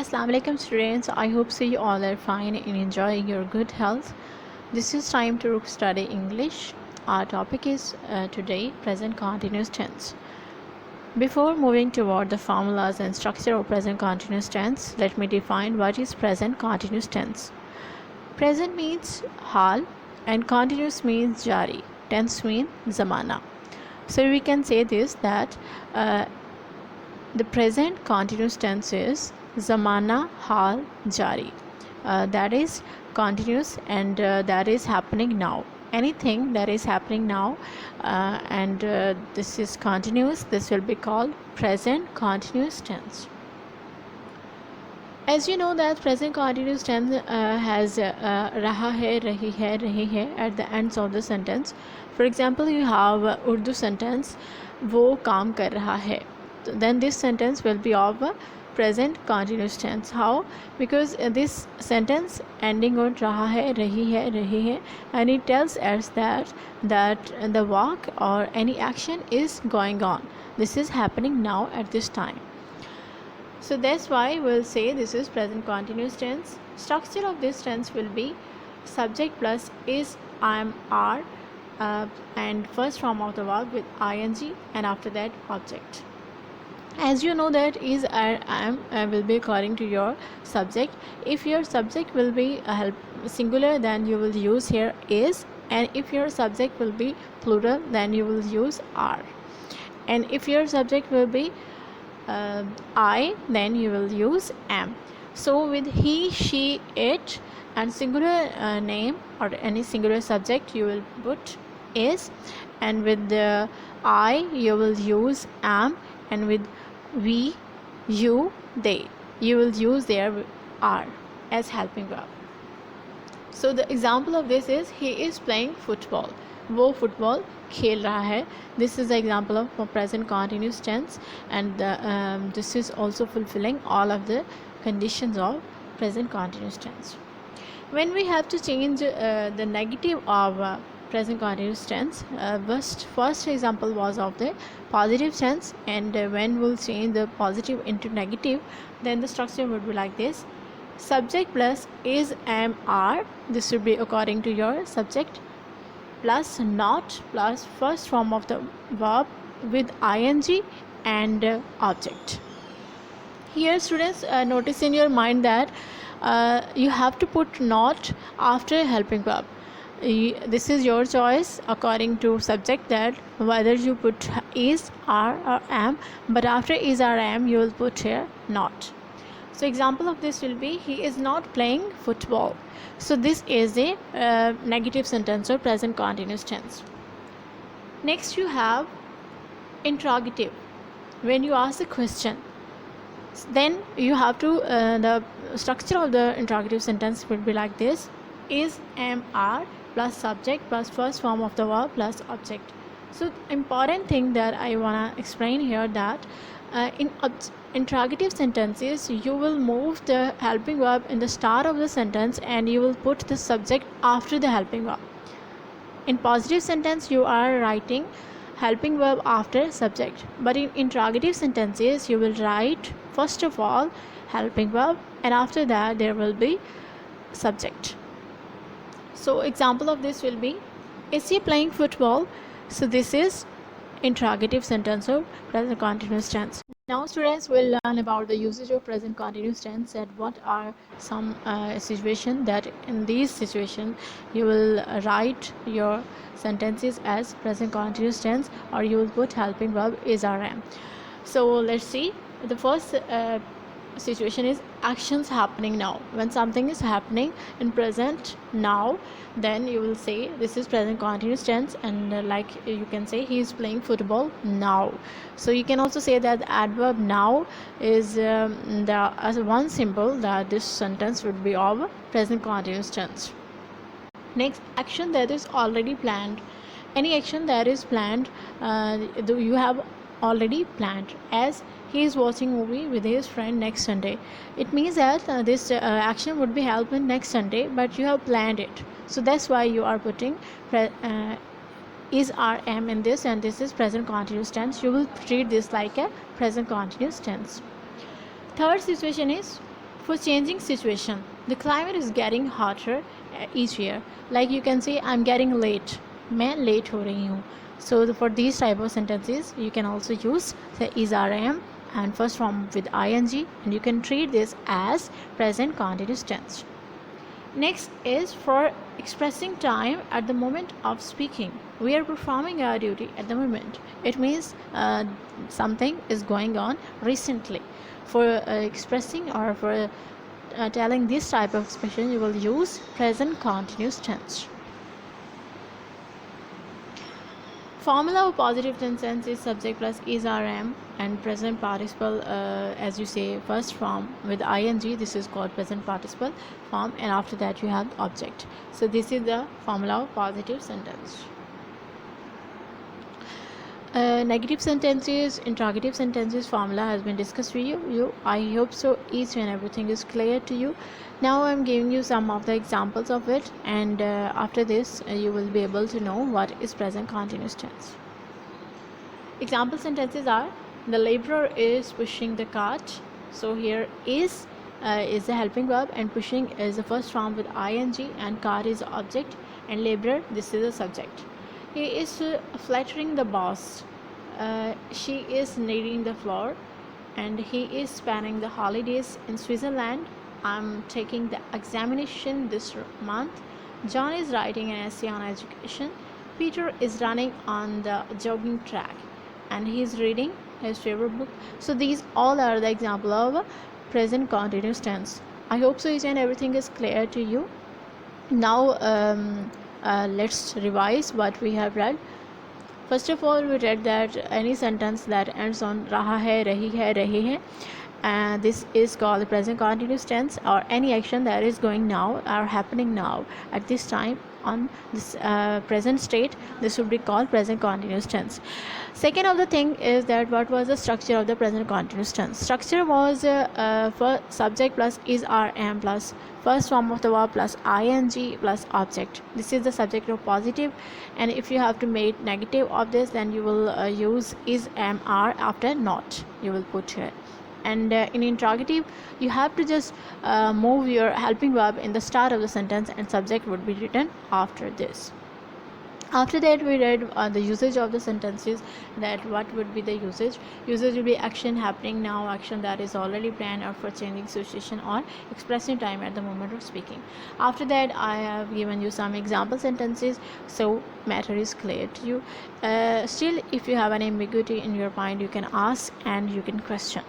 Assalamu alaikum students. I hope so you all are fine and enjoying your good health. This is time to study English. Our topic is today present continuous tense. Before moving toward the formulas and structure of present continuous tense, let me define what is present continuous tense. Present means hal and continuous means jari. Tense means zamana. So we can say this that the present continuous tense is zamana hal jari. That is continuous and that is happening now. Anything that is happening now and this is continuous, this will be called present continuous tense. As you know that present continuous tense has raha hai, rahi hai at the ends of the sentence. For example, you have Urdu sentence wo kaam kar raha hai. Then this sentence will be of present continuous tense. How? Because this sentence ending on raha hai, rahi hai, and it tells us that the work or any action is going on. This is happening now at this time. So that's why we'll say this is present continuous tense. Structure of this tense will be subject plus is, am, are, and first form of the verb with ing, and after that object. As you know that is, are, am will be according to your subject. If your subject will be singular, then you will use here is, and if your subject will be plural, then you will use are, and if your subject will be I, then you will use am. So with he, she, it and singular name or any singular subject you will put is, and with the I you will use am, and with we, you, they you will use their are as helping verb. So the example of this is he is playing football. वो football खेल रहा है. This is the example of present continuous tense, and this is also fulfilling all of the conditions of present continuous tense. When we have to change the negative of present continuous tense, first example was of the positive tense, and when we'll change the positive into negative, then the structure would be like this: subject plus is, am, are. This should be according to your subject, plus not plus first form of the verb with ing and object. Here students, notice in your mind that you have to put not after helping verb. This is your choice according to subject, that whether you put is, are or am, but after is or am you will put here not. So example of this will be he is not playing football. So this is a negative sentence or present continuous tense. Next you have interrogative. When you ask a question, then you have to the structure of the interrogative sentence will be like this: is, am, are plus subject plus first form of the verb plus object. So important thing that I wanna explain here, that in interrogative sentences you will move the helping verb in the start of the sentence and you will put the subject after the helping verb. In positive sentence you are writing helping verb after subject, but in interrogative sentences you will write first of all helping verb and after that there will be subject. So example of this will be, is he playing football? So this is interrogative sentence of present continuous tense. Now students will learn about the usage of present continuous tense, and what are some situations that in these situations you will write your sentences as present continuous tense, or you will put helping verb is or am. So let's see. The first situation is actions happening now. When something is happening in present now, then you will say this is present continuous tense, and like you can say he is playing football now. So you can also say that the adverb now is as one symbol that this sentence would be of present continuous tense. Next, action that is already planned. Any action that is planned, you have already planned, as he is watching movie with his friend next Sunday. It means that this action would be held in next Sunday, but you have planned it. So that's why you are putting is, are, am in this, and this is present continuous tense. You will treat this like a present continuous tense. Third situation is For changing situation, the climate is getting hotter each year. Like you can say, I'm getting late. मैं late हो रही हूँ. So for these type of sentences, you can also use the is or am and first form with ing, and you can treat this as present continuous tense. Next is for expressing time at the moment of speaking. We are performing our duty at the moment. It means something is going on recently. For expressing or for telling this type of expression, you will use present continuous tense. Formula of positive tense is subject plus is or am and present participle, as you say first form with ing. This is called present participle form, and after that you have the object. So this is the formula of positive sentence. Negative sentences, interrogative sentences formula has been discussed with you. I hope so each and everything is clear to you. Now I'm giving you some of the examples of it, and after this you will be able to know what is present continuous tense. Example sentences are: the laborer is pushing the cart. So here is the helping verb, and pushing is the first form with ing, and cart is the object, and laborer, this is the subject. He is flattering the boss. She is kneading the flour, and he is spending the holidays in Switzerland. I'm taking the examination this month. John is writing an essay on education. Peter is running on the jogging track, and he is reading his favorite book. So these all are the example of present continuous tense. I hope so each and everything is clear to you. Now let's revise what we have read. First of all, we read that any sentence that ends on रहा है, रही है, and this is called the present continuous tense, or any action that is going now or happening now at this time on this present state, this would be called present continuous tense. Second of the thing is that what was the structure of the present continuous tense. Structure was for subject plus is or am plus first form of the verb plus ing plus object. This is the subject of positive, and if you have to make negative of this, then you will use is, am, are after not you will put here. And in interrogative, you have to just move your helping verb in the start of the sentence, and subject would be written after this. After that, we read the usage of the sentences, that what would be the usage. Usage will be action happening now, action that is already planned, or for changing situation or expressing time at the moment of speaking. After that, I have given you some example sentences, so matter is clear to you. Still, if you have an ambiguity in your mind, you can ask and you can question.